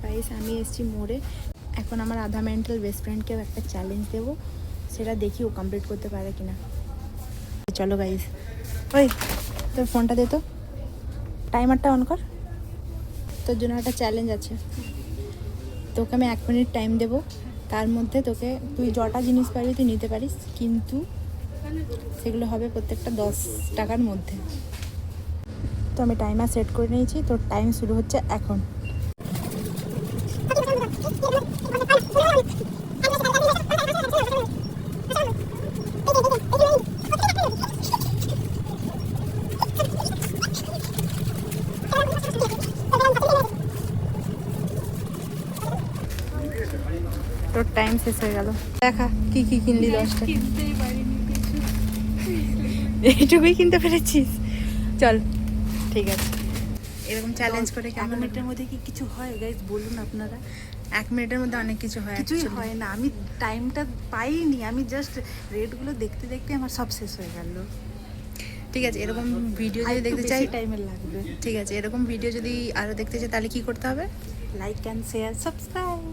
Guys আমি এসেছি মোড়ে। এখন আমার আধা মেন্টাল বেস্ট ফ্রেন্ডকেও একটা চ্যালেঞ্জ দেবো, সেটা দেখি ও কমপ্লিট করতে পারে কিনা। চলো গাইস, ওই তোর ফোনটা দে তো, টাইমারটা অন কর। তোর জন্য একটা চ্যালেঞ্জ আছে। তোকে আমি 1 মিনিট টাইম দেবো, তার মধ্যে তোকে তুই যটা জিনিস পারবি তুই নিতে পারিস, কিন্তু সেগুলো হবে প্রত্যেকটা 10 টাকার মধ্যে। তো আমি টাইমার সেট করে নিয়েছি, তোর টাইম শুরু হচ্ছে এখন। তোর টাইম শেষ হয়ে গেল। দেখা কি কি কিনলি 10টা। এইটুকুই কিনতে পেরেছিস? চল ঠিক আছে, এরকম চ্যালেঞ্জ করে 1 মিনিটের মধ্যে কি কিছু হয় গাইস? বলুন আপনারা। 1 মিনিটের মধ্যে অনেক কিছু হয়। কিছুই actually। হয় না, আমি টাইমটা পাইনি, আমি জাস্ট রেটগুলো দেখতে দেখতে আমার সব শেষ হয়ে গেল। ঠিক আছে, এরকম ভিডিও যদি দেখতে চাই, টাইমের লাগবে। ঠিক আছে, এরকম ভিডিও যদি আরও দেখতে চাই তাহলে কি করতে হবে? Like and share, subscribe.